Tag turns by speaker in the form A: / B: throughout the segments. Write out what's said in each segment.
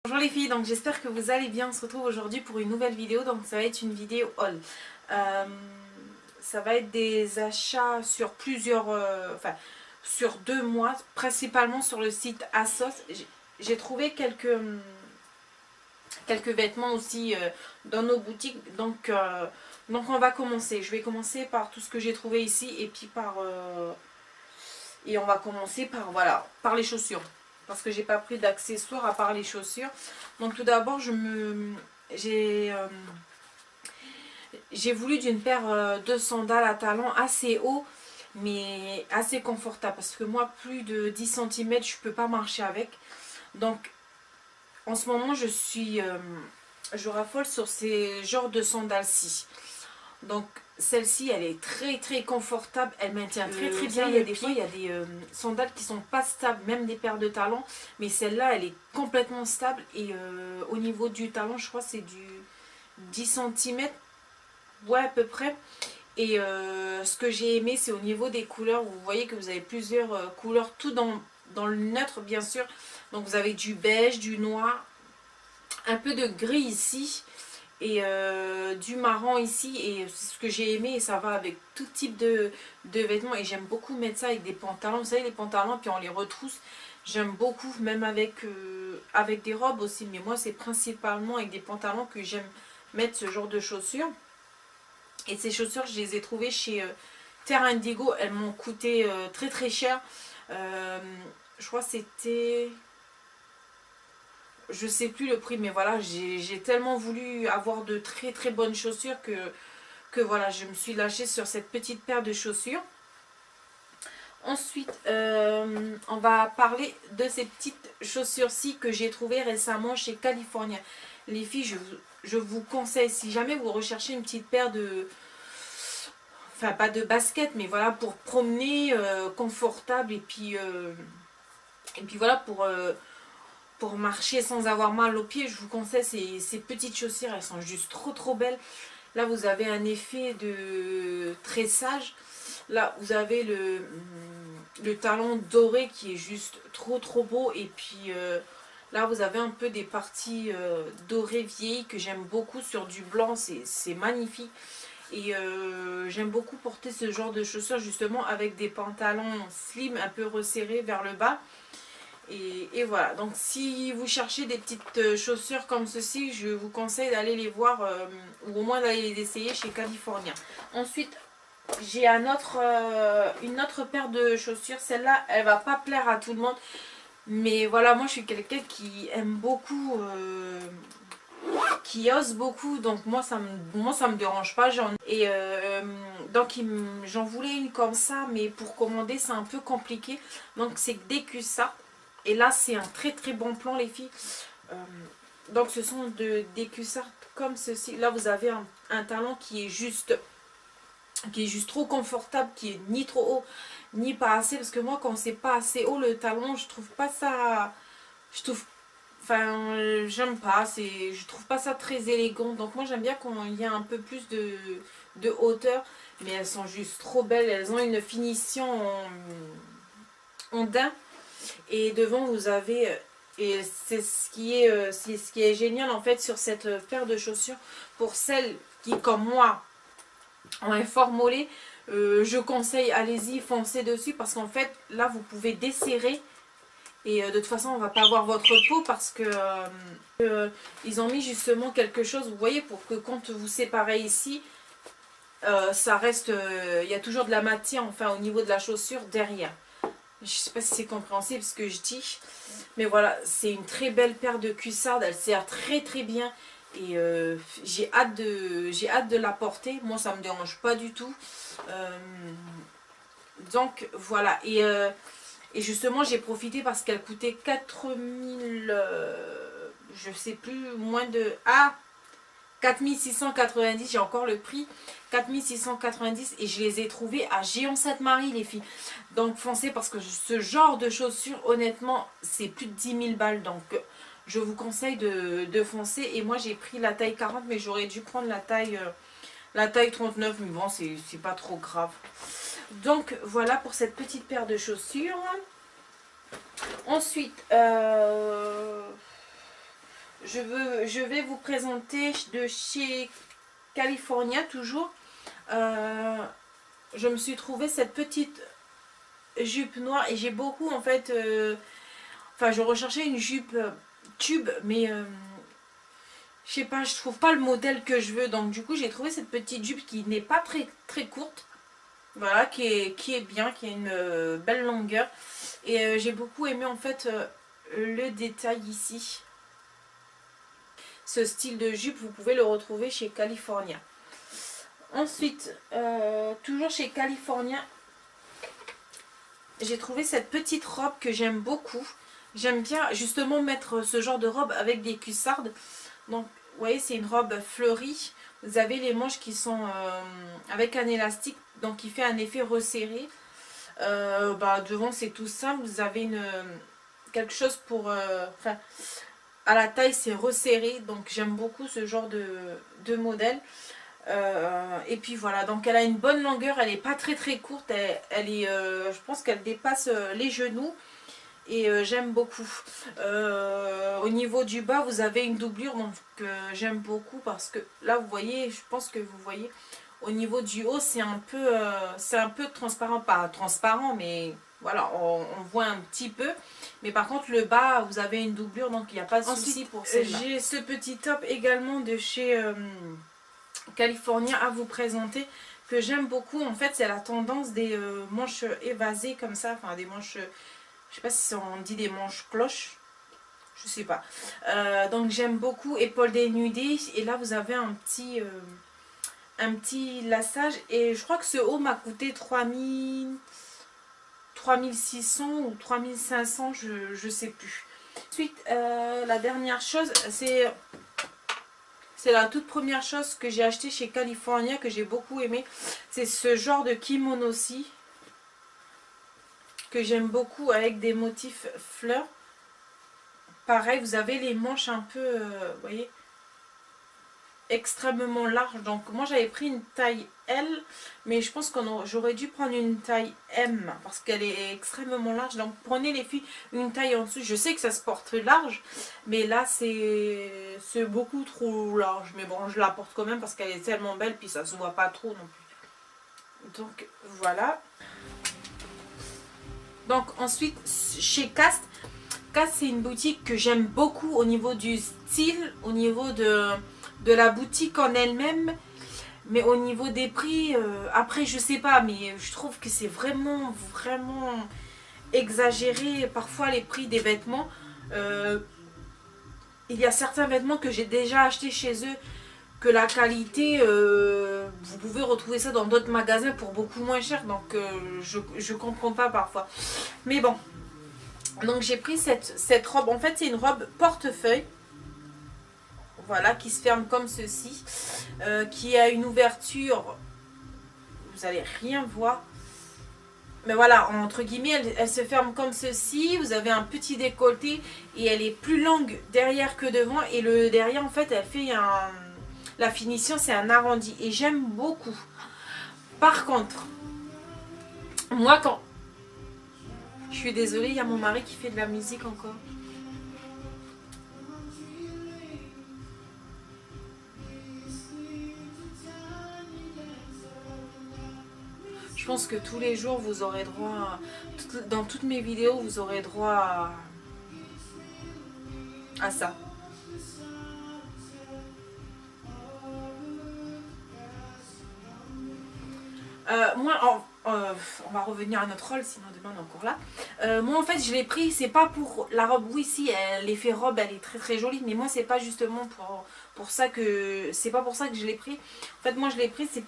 A: Bonjour les filles, donc j'espère que vous allez bien. On se retrouve aujourd'hui pour une nouvelle vidéo. Donc ça va être une vidéo haul. Ça va être des achats sur plusieurs, sur 2 mois, principalement sur le site ASOS. J'ai trouvé quelques vêtements aussi dans nos boutiques. Donc on va commencer. Je vais commencer par tout ce que j'ai trouvé ici et puis et on va commencer par par les chaussures. Parce que j'ai pas pris d'accessoires à part les chaussures. Donc tout d'abord j'ai voulu d'une paire de sandales à talons assez haut mais assez confortable. Parce que moi plus de 10 cm je peux pas marcher avec. Donc en ce moment je raffole sur ces genres de sandales-ci. Donc celle-ci elle est très confortable, elle maintient très bien. Des fois il y a des sandales qui sont pas stables, même des paires de talons, mais celle-là elle est complètement stable. Et au niveau du talon je crois c'est du 10 cm, ouais à peu près. Et ce que j'ai aimé c'est au niveau des couleurs. Vous voyez que vous avez plusieurs couleurs, tout dans le neutre bien sûr. Donc vous avez du beige, du noir, un peu de gris ici et du marron ici. Et c'est ce que j'ai aimé et ça va avec tout type de vêtements. Et j'aime beaucoup mettre ça avec des pantalons. Vous savez les pantalons puis on les retrousse. J'aime beaucoup même avec des robes aussi. Mais moi c'est principalement avec des pantalons que j'aime mettre ce genre de chaussures. Et ces chaussures je les ai trouvées chez Terre Indigo. Elles m'ont coûté très cher. Je crois que c'était... Je sais plus le prix, mais voilà, j'ai tellement voulu avoir de très bonnes chaussures que voilà, je me suis lâchée sur cette petite paire de chaussures. Ensuite, on va parler de ces petites chaussures-ci que j'ai trouvées récemment chez California. Les filles, je vous conseille, si jamais vous recherchez une petite paire de... Enfin, pas de basket, mais voilà, pour promener, confortable, et puis voilà, pour marcher sans avoir mal aux pieds, je vous conseille ces petites chaussures. Elles sont juste trop belles. Là vous avez un effet de tressage. Là vous avez le talon doré qui est juste trop beau. Et puis là vous avez un peu des parties dorées vieilles que j'aime beaucoup sur du blanc. C'est magnifique. Et j'aime beaucoup porter ce genre de chaussures justement avec des pantalons slim un peu resserrés vers le bas. Et voilà, donc si vous cherchez des petites chaussures comme ceci, je vous conseille d'aller les voir ou au moins d'aller les essayer chez California. Ensuite, j'ai une autre paire de chaussures. Celle-là, elle va pas plaire à tout le monde. Mais voilà, moi je suis quelqu'un qui aime beaucoup, qui ose beaucoup. Donc moi ça me dérange pas. Donc j'en voulais une comme ça, mais pour commander c'est un peu compliqué. Donc c'est des cuissards. Et là, c'est un très bon plan, les filles. Donc, ce sont des cuissards comme ceci. Là, vous avez un talon qui est juste trop confortable, qui est ni trop haut, ni pas assez. Parce que moi, quand c'est pas assez haut, le talon, je trouve pas ça... j'aime pas. Je trouve pas ça très élégant. Donc, moi, j'aime bien quand il y a un peu plus de hauteur. Mais elles sont juste trop belles. Elles ont une finition en daim. Et devant vous avez, et c'est ce qui est génial en fait sur cette paire de chaussures, pour celles qui comme moi ont un fort mollet, je conseille, allez-y, foncez dessus, parce qu'en fait là vous pouvez desserrer. Et de toute façon on va pas voir votre peau, parce que ils ont mis justement quelque chose, vous voyez, pour que quand vous séparez ici, ça reste, il y a toujours de la matière enfin au niveau de la chaussure derrière. Je sais pas si c'est compréhensible ce que je dis. Mais voilà, c'est une très belle paire de cuissardes. Elle sert très bien. Et j'ai hâte de la porter. Moi, ça me dérange pas du tout. Donc, voilà. Et justement, j'ai profité parce qu'elle coûtait 4000... je sais plus, moins de... Ah, 4690, j'ai encore le prix, 4690, et je les ai trouvés à Géant Sainte-Marie, les filles. Donc foncez, parce que ce genre de chaussures, honnêtement, c'est plus de 10 000 balles. Donc je vous conseille de foncer. Et moi j'ai pris la taille 40, mais j'aurais dû prendre la taille 39, mais bon, c'est pas trop grave. Donc voilà pour cette petite paire de chaussures. Ensuite, je vais vous présenter de chez California toujours. Je me suis trouvé cette petite jupe noire et j'ai beaucoup en fait... enfin, je recherchais une jupe tube, mais je sais pas, je trouve pas le modèle que je veux. Donc du coup, j'ai trouvé cette petite jupe qui n'est pas très courte. Voilà, qui est bien, qui a une belle longueur. Et j'ai beaucoup aimé en fait le détail ici. Ce style de jupe, vous pouvez le retrouver chez California. Ensuite, toujours chez California, j'ai trouvé cette petite robe que j'aime beaucoup. J'aime bien justement mettre ce genre de robe avec des cuissardes. Donc, vous voyez, c'est une robe fleurie. Vous avez les manches qui sont avec un élastique, donc qui fait un effet resserré. Devant, c'est tout simple. Vous avez quelque chose pour... enfin, à la taille, c'est resserré. Donc, j'aime beaucoup ce genre de modèle. Et puis voilà, donc elle a une bonne longueur. Elle n'est pas très courte. Elle est, je pense qu'elle dépasse les genoux. Et j'aime beaucoup. Au niveau du bas, vous avez une doublure, donc j'aime beaucoup parce que là, vous voyez, je pense que vous voyez, au niveau du haut, c'est un peu transparent, pas transparent, mais voilà, on voit un petit peu. Mais par contre, le bas, vous avez une doublure, donc il n'y a pas de souci pour ça. J'ai ce petit top également de chez California à vous présenter que j'aime beaucoup. En fait, c'est la tendance des manches évasées comme ça, enfin des manches... je sais pas si on dit des manches cloches. Je sais pas. Donc j'aime beaucoup. Épaules dénudées. Et là vous avez un petit lassage. Et je crois que ce haut m'a coûté 3600 ou 3500. Je sais plus. Ensuite, la dernière chose, c'est la toute première chose que j'ai acheté chez California. Que j'ai beaucoup aimé. C'est ce genre de kimono-ci. Que j'aime beaucoup avec des motifs fleurs. Pareil, vous avez les manches un peu, vous voyez, extrêmement larges. Donc moi j'avais pris une taille L, mais je pense que j'aurais dû prendre une taille M parce qu'elle est extrêmement large. Donc prenez les filles une taille en dessous. Je sais que ça se porte large, mais là c'est beaucoup trop large. Mais bon, je la porte quand même parce qu'elle est tellement belle, puis ça se voit pas trop non plus. Donc voilà. Donc ensuite, chez Cast, c'est une boutique que j'aime beaucoup au niveau du style, au niveau de la boutique en elle-même. Mais au niveau des prix, après je sais pas, mais je trouve que c'est vraiment exagéré parfois les prix des vêtements. Il y a certains vêtements que j'ai déjà achetés chez eux, que la qualité, vous pouvez retrouver ça dans d'autres magasins pour beaucoup moins cher. Donc je comprends pas parfois. Mais bon. Donc j'ai pris cette robe. En fait c'est une robe portefeuille. Voilà, qui se ferme comme ceci. Qui a une ouverture. Vous allez rien voir. Mais voilà, entre guillemets, elle se ferme comme ceci. Vous avez un petit décolleté. Et elle est plus longue derrière que devant. Et le derrière en fait elle fait un... La finition c'est un arrondi. Et j'aime beaucoup. Par contre, moi quand... Je suis désolée, il y a mon mari qui fait de la musique encore. Je pense que tous les jours, vous aurez droit... Dans toutes mes vidéos, vous aurez droit à ça. Moi, on va revenir à notre rôle, sinon demain on est encore là. Moi en fait je l'ai pris, c'est pas pour la robe, oui si, l'effet robe elle est très jolie, mais moi c'est pas justement pour ça que, c'est pas pour ça que je l'ai pris. En fait moi je l'ai pris, c'est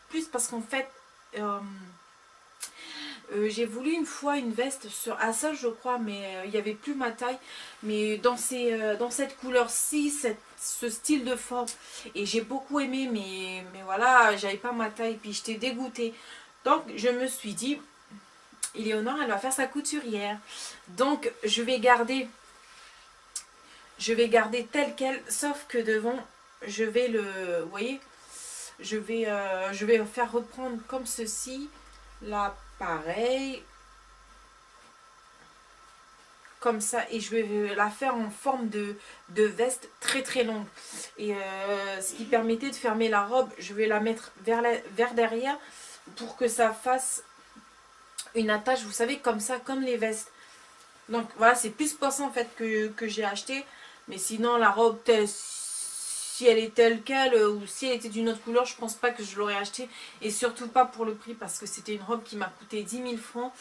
A: plus parce qu'en fait, j'ai voulu une fois une veste sur Assage je crois, mais il n'y avait plus ma taille, mais dans cette couleur-ci, ce style de forme, et j'ai beaucoup aimé, mais voilà, j'avais pas ma taille, puis j'étais dégoûtée. Donc je me suis dit, Éléonore elle va faire sa couturière, donc je vais garder tel quel, sauf que devant je vais vous voyez, je vais faire reprendre comme ceci, là pareil, comme ça et je vais la faire en forme de veste très longue. Et ce qui permettait de fermer la robe, je vais la mettre vers derrière pour que ça fasse une attache, vous savez, comme ça, comme les vestes. Donc voilà, c'est plus pour ça en fait que j'ai acheté. Mais sinon la robe, si elle est telle quelle ou si elle était d'une autre couleur, je pense pas que je l'aurais acheté. Et surtout pas pour le prix parce que c'était une robe qui m'a coûté 10 000 francs.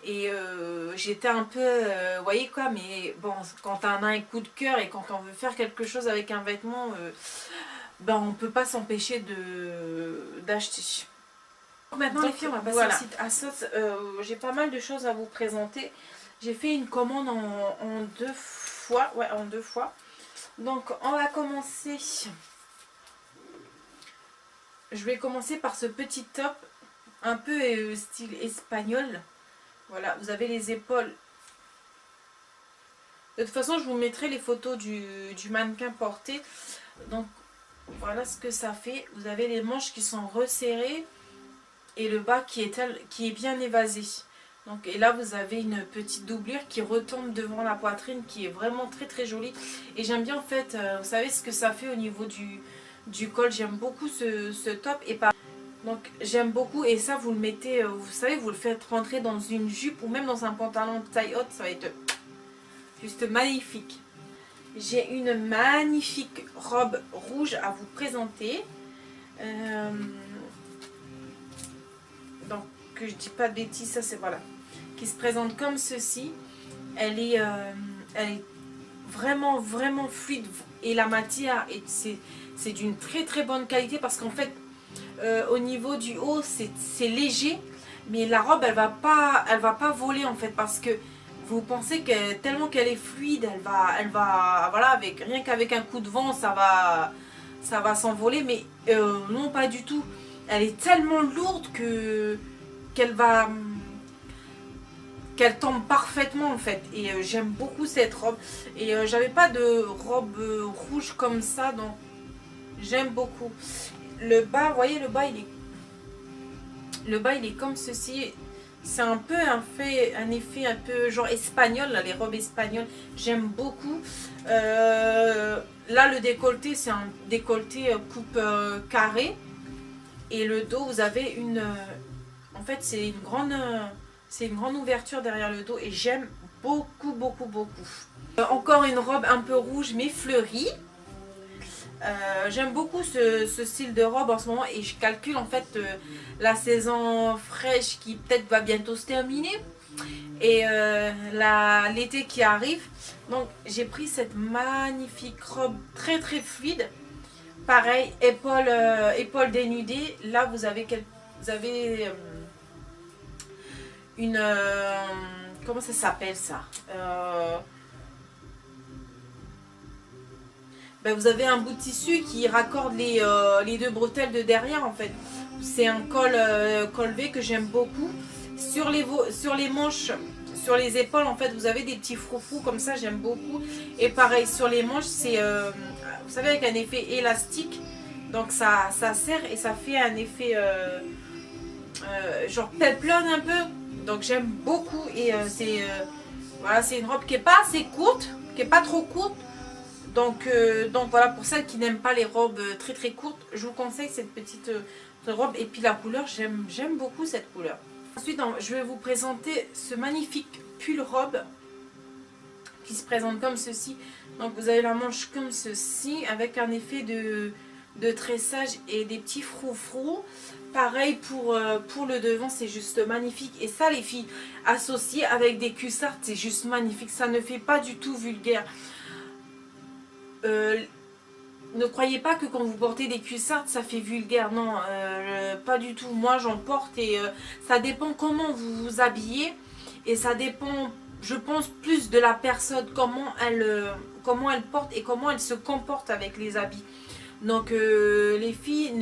A: Et j'étais un peu, vous voyez quoi, mais bon, quand on a un coup de cœur et quand on veut faire quelque chose avec un vêtement, ben on peut pas s'empêcher d'acheter. Maintenant les filles, on va passer au site ASOS. J'ai pas mal de choses à vous présenter. J'ai fait une commande en 2 fois. Ouais, en 2 fois. Donc on va commencer. Je vais commencer par ce petit top. Un peu style espagnol. Voilà, vous avez les épaules. De toute façon, je vous mettrai les photos du mannequin porté. Donc voilà ce que ça fait. Vous avez les manches qui sont resserrées. Et le bas qui est bien évasé. Donc, et là vous avez une petite doublure qui retombe devant la poitrine qui est vraiment très jolie. Et j'aime bien en fait, vous savez ce que ça fait au niveau du col. J'aime beaucoup ce top. Donc j'aime beaucoup et ça vous le mettez, vous savez, vous le faites rentrer dans une jupe ou même dans un pantalon de taille haute. Ça va être juste magnifique. J'ai une magnifique robe rouge à vous présenter. Donc que je dis pas de bêtises, ça c'est voilà, qui se présente comme ceci. Elle est vraiment fluide et la matière c'est d'une très bonne qualité parce qu'en fait au niveau du haut c'est léger, mais la robe elle va pas voler en fait parce que vous pensez que tellement qu'elle est fluide, elle va voilà, rien qu'avec un coup de vent ça va s'envoler, mais non pas du tout. Elle est tellement lourde qu'elle tombe parfaitement en fait. Et j'aime beaucoup cette robe. Et j'avais pas de robe rouge comme ça, donc j'aime beaucoup. Le bas, vous voyez, le bas il est comme ceci. C'est un peu un effet un peu genre espagnol, là, les robes espagnoles. J'aime beaucoup. Là, le décolleté, c'est un décolleté coupe carré. Et le dos, vous avez en fait, c'est une grande ouverture derrière le dos. Et j'aime beaucoup. Encore une robe un peu rouge, mais fleurie. J'aime beaucoup ce style de robe en ce moment. Et je calcule, en fait, la saison fraîche qui peut-être va bientôt se terminer. Et l'été qui arrive. Donc, j'ai pris cette magnifique robe très fluide. Pareil, épaules dénudées. Là, vous avez une... comment ça s'appelle ça, ben, vous avez un bout de tissu qui raccorde les deux bretelles de derrière en fait. C'est un col V que j'aime beaucoup. Sur les manches, sur les épaules en fait, vous avez des petits froufrous comme ça, j'aime beaucoup. Et pareil, sur les manches, c'est... vous savez, avec un effet élastique, donc ça serre et ça fait un effet genre peplon un peu, donc j'aime beaucoup. Et voilà, c'est une robe qui est pas assez courte, qui est pas trop courte, donc voilà, pour celles qui n'aiment pas les robes très courtes, je vous conseille cette petite robe. Et puis la couleur, j'aime beaucoup cette couleur. Ensuite, je vais vous présenter ce magnifique pull robe qui se présente comme ceci. Donc vous avez la manche comme ceci avec un effet de tressage et des petits froufrous. Pareil pour le devant, c'est juste magnifique. Et ça les filles, associé avec des cuissardes, c'est juste magnifique. Ça ne fait pas du tout vulgaire. Ne croyez pas que quand vous portez des cuissardes ça fait vulgaire, non, pas du tout. Moi j'en porte et ça dépend comment vous vous habillez. Et ça dépend, je pense, plus de la personne, comment elle porte et comment elle se comporte avec les habits. Donc les filles,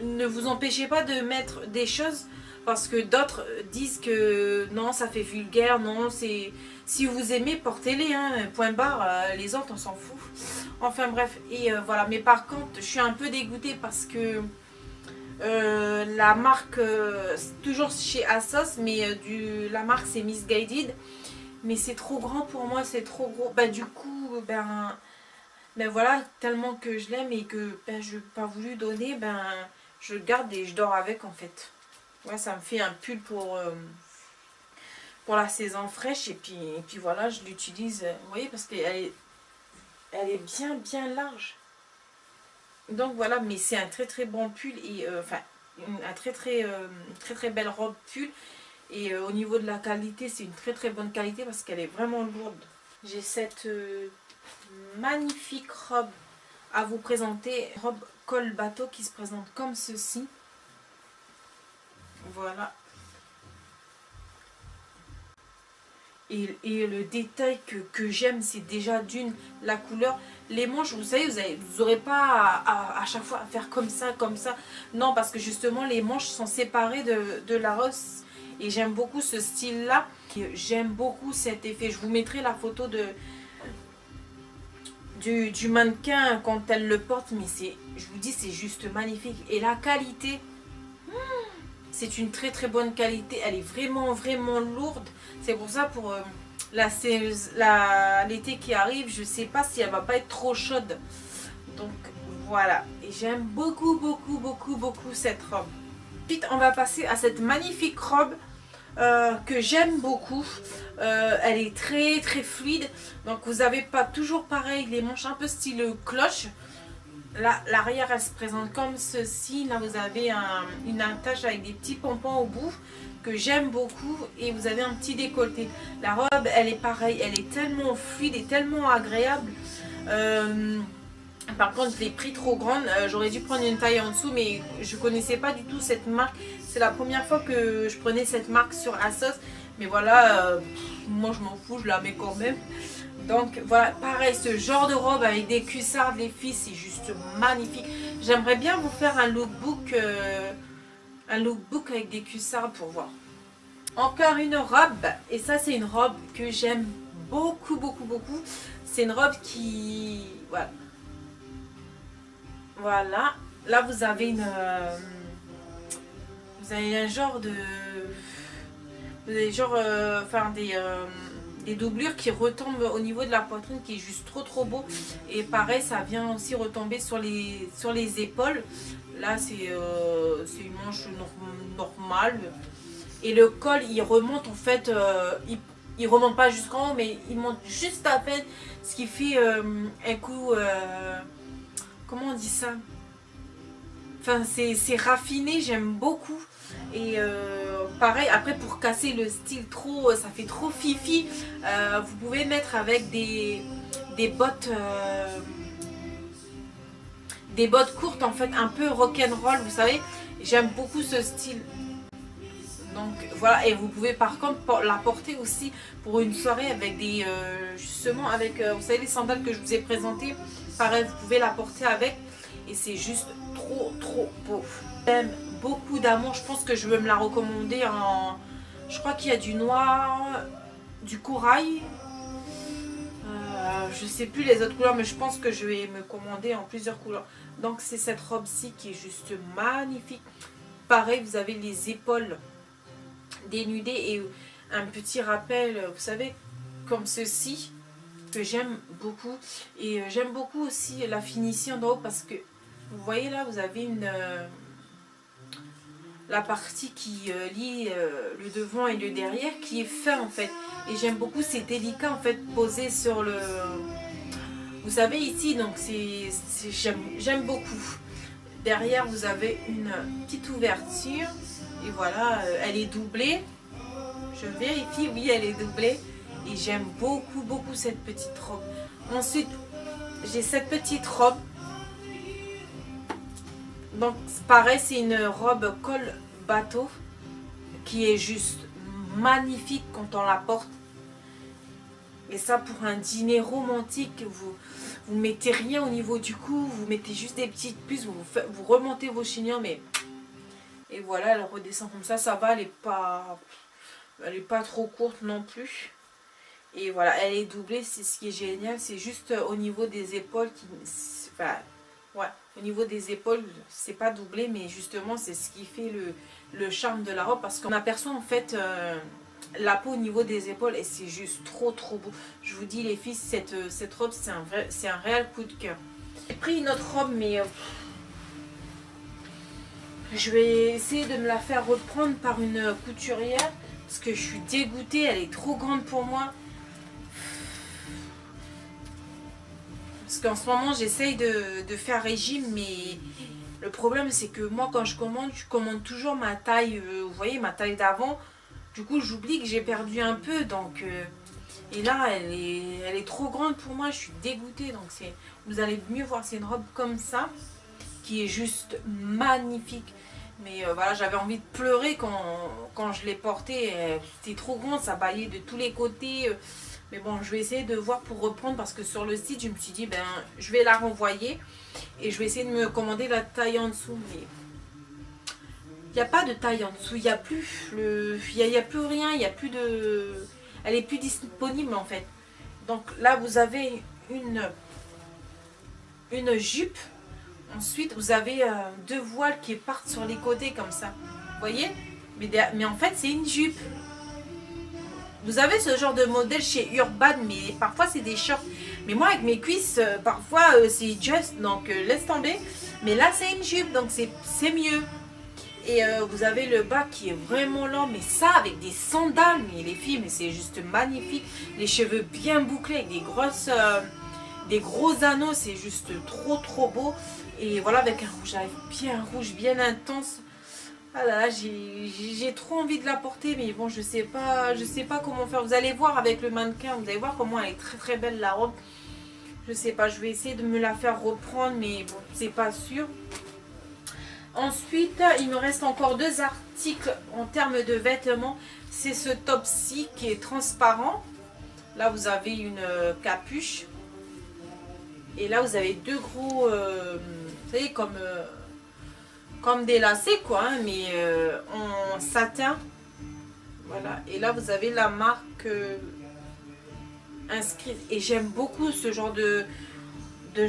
A: ne vous empêchez pas de mettre des choses parce que d'autres disent que non, ça fait vulgaire. Non, c'est si vous aimez, portez-les, hein, point barre. Les autres, on s'en fout. Enfin bref, et voilà. Mais par contre, je suis un peu dégoûtée parce que la marque, toujours chez ASOS, mais la marque c'est Missguided. mais c'est trop grand pour moi, c'est trop gros. Bah du coup, ben voilà, tellement que je l'aime et que je n'ai pas voulu donner, je le garde et je dors avec en fait. Ouais, ça me fait un pull pour la saison fraîche et puis voilà, je l'utilise, vous voyez, parce elle est bien large. Donc voilà, mais c'est un très bon pull et enfin un très belle robe pull et au niveau de la qualité, c'est une très bonne qualité parce qu'elle est vraiment lourde. J'ai cette magnifique robe à vous présenter, robe col bateau qui se présente comme ceci. Voilà. Et le détail que j'aime, c'est déjà d'une, la couleur. Les manches, vous savez, vous n'aurez pas à chaque fois à faire comme ça. Non, parce que justement, les manches sont séparées de la rosse. Et j'aime beaucoup ce style-là. J'aime beaucoup cet effet. Je vous mettrai la photo du mannequin quand elle le porte. Mais je vous dis, c'est juste magnifique. Et la qualité, c'est une très bonne qualité. Elle est vraiment lourde. C'est pour ça, pour l'été qui arrive, je sais pas si elle va pas être trop chaude. Donc voilà. Et j'aime beaucoup cette robe. Ensuite, on va passer à cette magnifique robe que j'aime beaucoup. Elle est très fluide. Donc vous avez pas toujours pareil les manches un peu style cloche. L'arrière elle se présente comme ceci. Là vous avez une attache avec des petits pompons au bout que j'aime beaucoup et vous avez un petit décolleté. La robe elle est pareille, elle est tellement fluide et tellement agréable. Par contre je l'ai pris trop grande, j'aurais dû prendre une taille en dessous mais je connaissais pas du tout cette marque. C'est la première fois que je prenais cette marque sur ASOS. Mais voilà, moi je m'en fous, je la mets quand même. Donc voilà, pareil, ce genre de robe avec des cuissardes, les filles, c'est juste magnifique. J'aimerais bien vous faire un lookbook avec des cuissardes pour voir. Encore une robe, et ça c'est une robe que j'aime beaucoup. C'est une robe qui... Voilà. Voilà. Là vous avez vous avez un genre de... Vous avez genre... des doublures qui retombent au niveau de la poitrine qui est juste trop beau. Et pareil, ça vient aussi retomber sur les épaules. Là, c'est une manche normale. Et le col, il remonte en fait, il remonte pas jusqu'en haut, mais il monte juste à peine. Ce qui fait un coup, comment on dit ça? Enfin, c'est raffiné, j'aime beaucoup. Et pareil, après pour casser le style trop, ça fait trop fifi, vous pouvez mettre avec des bottes courtes en fait, un peu rock'n'roll, vous savez. J'aime beaucoup ce style. Donc voilà, et vous pouvez par contre la porter aussi pour une soirée avec des, justement avec, vous savez les sandales que je vous ai présentées. Pareil, vous pouvez la porter avec et c'est juste trop beau. J'aime beaucoup d'amour, je pense que je veux me la recommander en... Je crois qu'il y a du noir, du corail, je sais plus les autres couleurs, mais je pense que je vais me commander en plusieurs couleurs. Donc c'est cette robe-ci qui est juste magnifique. Pareil, vous avez les épaules dénudées et un petit rappel, vous savez, comme ceci, que j'aime beaucoup. Et j'aime beaucoup aussi la finition d'en haut parce que, vous voyez là, vous avez la partie qui lie le devant et le derrière qui est fin en fait. Et j'aime beaucoup, c'est délicat en fait, posé sur le... Vous savez ici, donc j'aime beaucoup. Derrière vous avez une petite ouverture et voilà, elle est doublée. Je vérifie, oui elle est doublée. Et j'aime beaucoup cette petite robe. Ensuite, j'ai cette petite robe. Donc pareil, c'est une robe col bateau qui est juste magnifique quand on la porte. Et ça pour un dîner romantique, vous mettez rien au niveau du cou, vous mettez juste des petites puces, vous remontez vos chignons, mais... Et voilà, elle redescend comme ça va, elle est pas trop courte non plus. Et voilà, elle est doublée, c'est ce qui est génial, c'est juste au niveau des épaules qui... Enfin, ouais, au niveau des épaules, c'est pas doublé, mais justement, c'est ce qui fait le charme de la robe, parce qu'on aperçoit en fait la peau au niveau des épaules et c'est juste trop beau. Je vous dis les filles, cette robe c'est un réel coup de cœur. J'ai pris une autre robe mais je vais essayer de me la faire reprendre par une couturière parce que je suis dégoûtée, elle est trop grande pour moi. Parce qu'en ce moment j'essaye de faire régime mais le problème c'est que moi quand je commande toujours ma taille, vous voyez ma taille d'avant. Du coup j'oublie que j'ai perdu un peu donc et là elle est trop grande pour moi, je suis dégoûtée. Donc vous allez mieux voir, c'est une robe comme ça qui est juste magnifique. Mais voilà, j'avais envie de pleurer quand je l'ai portée, c'était trop grand, ça baillait de tous les côtés. Mais bon, je vais essayer de voir pour reprendre parce que sur le site je me suis dit ben je vais la renvoyer et je vais essayer de me commander la taille en dessous. Mais il n'y a pas de taille en dessous, il n'y a plus y a plus rien, il y a plus de, elle est plus disponible en fait. Donc là vous avez une jupe, ensuite vous avez deux voiles qui partent sur les côtés comme ça, vous voyez, mais en fait c'est une jupe. Vous avez ce genre de modèle chez Urban mais parfois c'est des shorts, mais moi avec mes cuisses parfois c'est just, donc laisse tomber. Mais là c'est une jupe donc c'est mieux. Et vous avez le bas qui est vraiment lent, mais ça avec des sandales, mais les filles, mais c'est juste magnifique. Les cheveux bien bouclés avec des gros anneaux, c'est juste trop beau. Et voilà avec un rouge bien intense. Ah là là, j'ai trop envie de la porter, mais bon je sais pas comment faire. Vous allez voir avec le mannequin, vous allez voir comment elle est très belle la robe. Je sais pas, je vais essayer de me la faire reprendre, mais bon c'est pas sûr. Ensuite, il me reste encore deux articles en termes de vêtements. C'est ce top-ci qui est transparent. Là, vous avez une capuche. Et là, vous avez deux gros, vous savez, comme des lacets, quoi, hein, mais en satin. Voilà. Et là, vous avez la marque inscrite. Et j'aime beaucoup ce genre de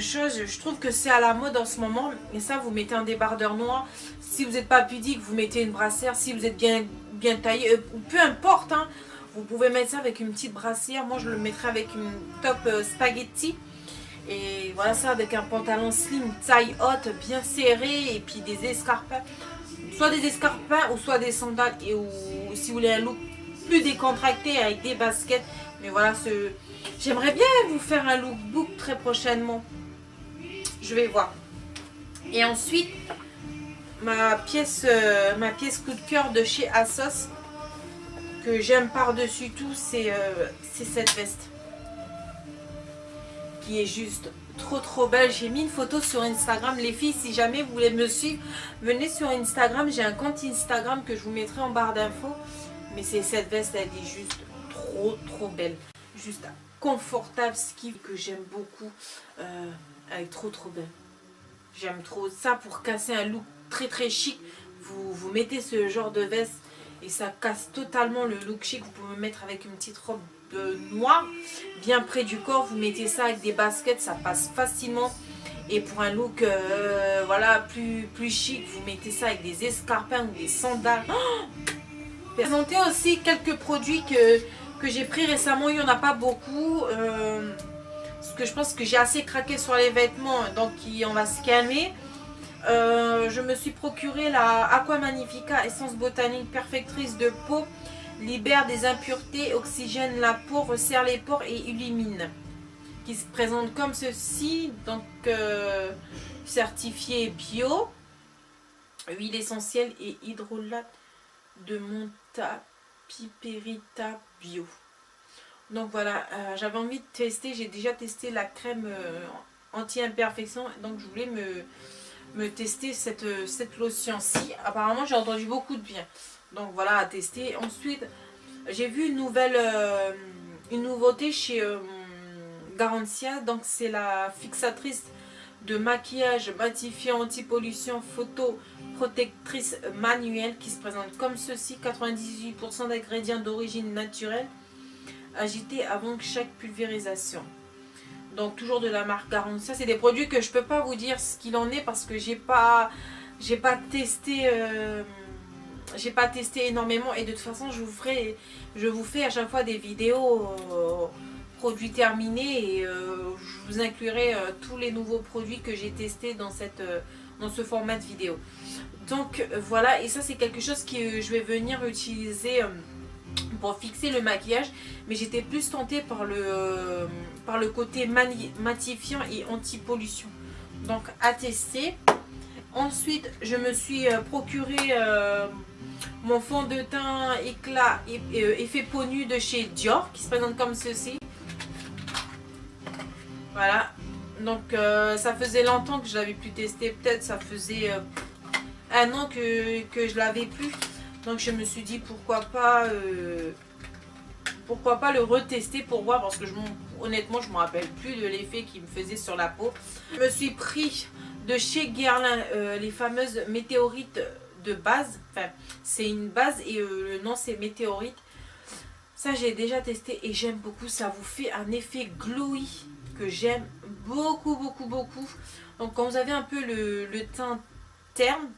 A: choses. Je trouve que c'est à la mode en ce moment. Et ça, vous mettez un débardeur noir. Si vous n'êtes pas pudique, vous mettez une brassière. Si vous êtes bien taillé, peu importe, hein, vous pouvez mettre ça avec une petite brassière. Moi je le mettrais avec une top spaghetti. Et voilà, ça avec un pantalon slim taille haute bien serré. Et puis des escarpins. Soit des escarpins ou soit des sandales. Et ou si vous voulez un look plus décontracté avec des baskets. Mais voilà, j'aimerais bien vous faire un lookbook très prochainement. Je vais voir. Et ensuite, ma pièce coup de cœur de chez ASOS, que j'aime par-dessus tout, c'est cette veste. Qui est juste trop belle. J'ai mis une photo sur Instagram. Les filles, si jamais vous voulez me suivre, venez sur Instagram. J'ai un compte Instagram que je vous mettrai en barre d'infos. Mais cette veste, elle est juste trop belle. Juste confortable, ce qui que j'aime beaucoup. Elle est trop belle. J'aime trop ça pour casser un look très chic. Vous mettez ce genre de veste et ça casse totalement le look chic. Vous pouvez mettre avec une petite robe noire bien près du corps. Vous mettez ça avec des baskets, ça passe facilement. Et pour un look voilà plus chic, vous mettez ça avec des escarpins ou des sandales. Présenter aussi quelques produits que j'ai pris récemment. Il n'y en a pas beaucoup. Parce que je pense que j'ai assez craqué sur les vêtements. Donc on va se calmer. Je me suis procuré la Aqua Magnifica essence botanique perfectrice de peau. Libère des impuretés, oxygène la peau, resserre les pores et illumine. Qui se présente comme ceci. Donc certifié bio. Huile essentielle et hydrolat de Monta Piperita bio. Donc voilà, j'avais envie de tester. J'ai déjà testé la crème anti-imperfection. Donc je voulais me tester cette lotion-ci. Apparemment j'ai entendu beaucoup de bien. Donc voilà, à tester. Ensuite, j'ai vu une nouveauté chez Garantia. Donc c'est la fixatrice de maquillage matifiant anti-pollution photo protectrice manuelle qui se présente comme ceci. 98% d'ingrédients d'origine naturelle agités avant chaque pulvérisation. Donc toujours de la marque Garantia. C'est des produits que je peux pas vous dire ce qu'il en est parce que j'ai pas testé j'ai pas testé énormément et de toute façon je vous fais à chaque fois des vidéos produits terminés et je vous inclurai tous les nouveaux produits que j'ai testés dans ce format de vidéo. Donc voilà, et ça c'est quelque chose que je vais venir utiliser pour fixer le maquillage, mais j'étais plus tentée par le côté matifiant et anti-pollution, donc à tester. Ensuite je me suis procuré mon fond de teint éclat effet peau nue de chez Dior qui se présente comme ceci. Voilà, donc ça faisait longtemps que je l'avais plus testé, peut-être ça faisait un an que je l'avais plus, donc je me suis dit pourquoi pas le retester pour voir, parce que honnêtement je me rappelle plus de l'effet qu'il me faisait sur la peau. Je me suis pris de chez Guerlain les fameuses météorites de base, enfin c'est une base et le nom c'est météorite. Ça j'ai déjà testé et j'aime beaucoup, ça vous fait un effet glowy que j'aime beaucoup. Donc quand vous avez un peu le teint terne,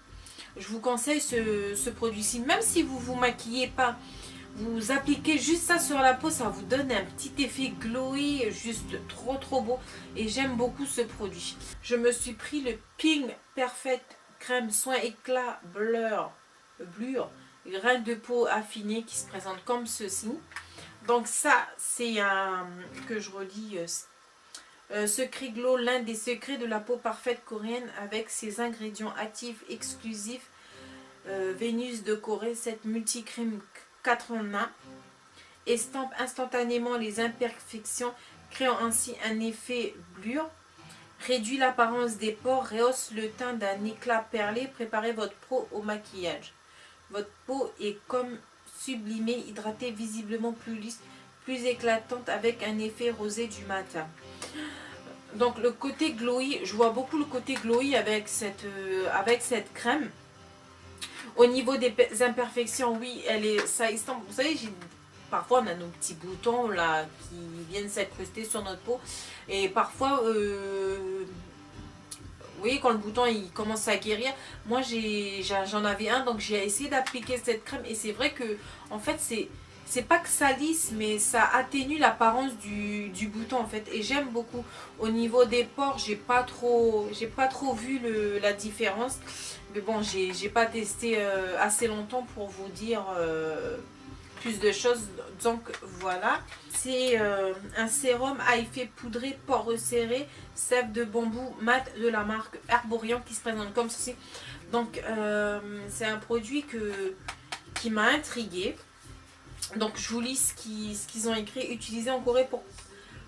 A: je vous conseille ce produit-ci. Même si vous vous maquillez pas, vous appliquez juste ça sur la peau, ça vous donne un petit effet glowy, juste trop beau. Et j'aime beaucoup ce produit. Je me suis pris le Pink Perfect Crème Soin Éclat Blur grain de peau affiné qui se présente comme ceci. Donc ça c'est un, que je redis, Secret Glow, l'un des secrets de la peau parfaite coréenne avec ses ingrédients actifs exclusifs. Vénus de Corée, cette multicrème 4 en 1 estampe instantanément les imperfections, créant ainsi un effet blur, réduit l'apparence des pores, rehausse le teint d'un éclat perlé. Préparez votre peau au maquillage. Votre peau est comme sublimée, hydratée, visiblement plus lisse, plus éclatante avec un effet rosé du matin. Donc le côté glowy, je vois beaucoup le côté glowy avec cette crème. Au niveau des imperfections, oui, ça estampe. Vous savez, parfois on a nos petits boutons là qui viennent s'incruster sur notre peau. Et parfois, vous voyez, quand le bouton il commence à guérir, moi j'en avais un, donc j'ai essayé d'appliquer cette crème. Et c'est vrai que, en fait, c'est pas que ça lisse, mais ça atténue l'apparence du bouton en fait. Et j'aime beaucoup. Au niveau des pores, j'ai pas trop vu la différence. Mais bon, j'ai pas testé assez longtemps pour vous dire plus de choses. Donc voilà. C'est un sérum à effet poudré, pores resserrés, sève de bambou mat de la marque Herborian qui se présente comme ceci. Donc c'est un produit qui m'a intriguée. Donc je vous lis ce qu'ils ont écrit. Utilisé en Corée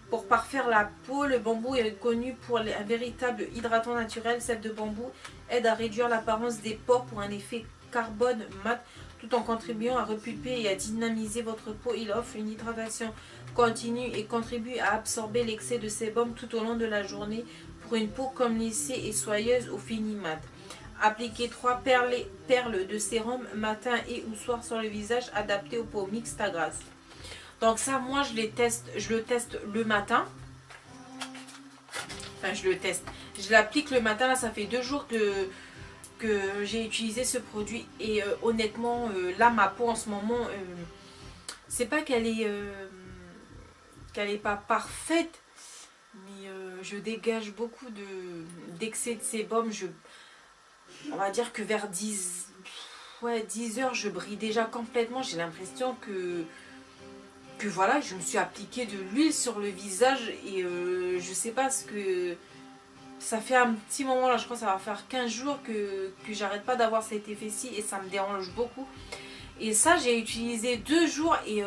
A: pour parfaire la peau, le bambou est connu pour un véritable hydratant naturel. Sève de bambou aide à réduire l'apparence des pores pour un effet carbone mat tout en contribuant à repulper et à dynamiser votre peau. Il offre une hydratation continue et contribue à absorber l'excès de sébum tout au long de la journée pour une peau comme lissée et soyeuse au fini mat. Appliquez 3 perles de sérum matin et ou soir sur le visage, adapté aux peaux mixtes à grasses. Donc ça, moi je le teste le matin. Enfin je l'applique le matin. Là ça fait 2 jours que j'ai utilisé ce produit. Et honnêtement, là ma peau en ce moment, c'est pas qu'elle est pas parfaite, mais je dégage beaucoup d'excès de sébum. On va dire que vers 10 heures, je brille déjà complètement. J'ai l'impression que voilà, je me suis appliqué de l'huile sur le visage. Et je sais pas ce que... Ça fait un petit moment là, je crois que ça va faire 15 jours que j'arrête pas d'avoir cet effet-ci. Et ça me dérange beaucoup. Et ça, j'ai utilisé 2 jours. Et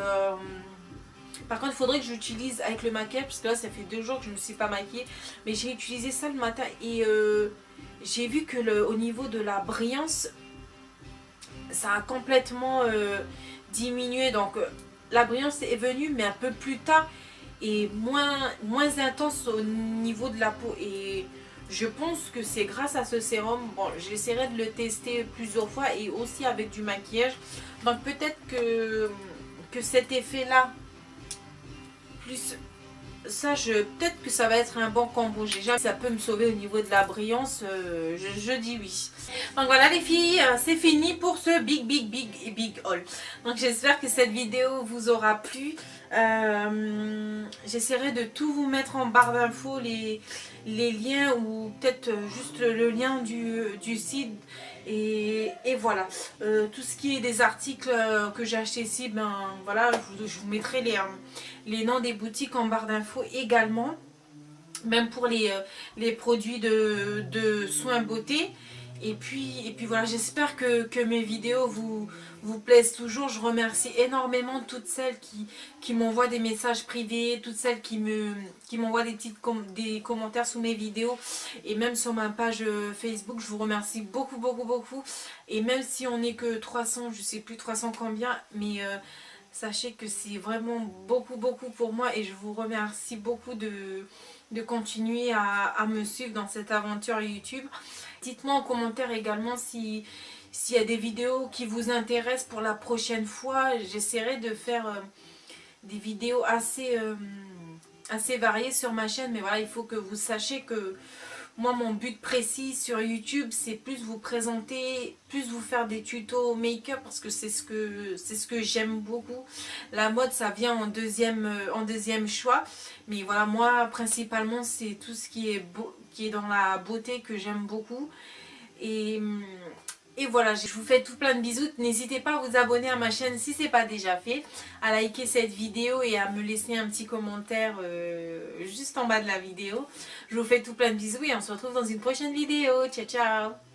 A: par contre, il faudrait que j'utilise avec le maquillage. Parce que là, ça fait 2 jours que je ne me suis pas maquillée. Mais j'ai utilisé ça le matin. Et... j'ai vu que au niveau de la brillance, ça a complètement diminué. Donc la brillance est venue, mais un peu plus tard et moins intense au niveau de la peau. Et je pense que c'est grâce à ce sérum. Bon, j'essaierai de le tester plusieurs fois et aussi avec du maquillage. Donc peut-être que cet effet-là, plus ça, peut-être que ça va être un bon combo. Ça peut me sauver au niveau de la brillance, je dis oui. Donc voilà les filles, c'est fini pour ce big haul. Donc j'espère que cette vidéo vous aura plu. J'essaierai de tout vous mettre en barre d'infos, les liens, ou peut-être juste le lien du site. Et voilà, tout ce qui est des articles que j'ai acheté ici, ben voilà, je vous mettrai les noms des boutiques en barre d'infos également, même pour les produits de soins beauté. Et puis voilà, j'espère que mes vidéos vous plaisent toujours. Je remercie énormément toutes celles qui m'envoient des messages privés, toutes celles qui m'envoient des commentaires sous mes vidéos, et même sur ma page Facebook. Je vous remercie beaucoup, beaucoup, beaucoup. Et même si on n'est que 300, je sais plus 300 combien, mais sachez que c'est vraiment beaucoup, beaucoup pour moi, et je vous remercie beaucoup de continuer à me suivre dans cette aventure YouTube. Dites-moi en commentaire également s'il y a des vidéos qui vous intéressent pour la prochaine fois. J'essaierai de faire des vidéos assez variées sur ma chaîne. Mais voilà, il faut que vous sachiez que moi, mon but précis sur YouTube, c'est plus vous présenter, plus vous faire des tutos make-up, parce que c'est ce que j'aime beaucoup. La mode, ça vient en deuxième choix. Mais voilà, moi, principalement, c'est tout ce qui est dans la beauté que j'aime beaucoup. Et voilà, je vous fais tout plein de bisous. N'hésitez pas à vous abonner à ma chaîne si ce n'est pas déjà fait, à liker cette vidéo et à me laisser un petit commentaire juste en bas de la vidéo. Je vous fais tout plein de bisous et on se retrouve dans une prochaine vidéo. Ciao, ciao!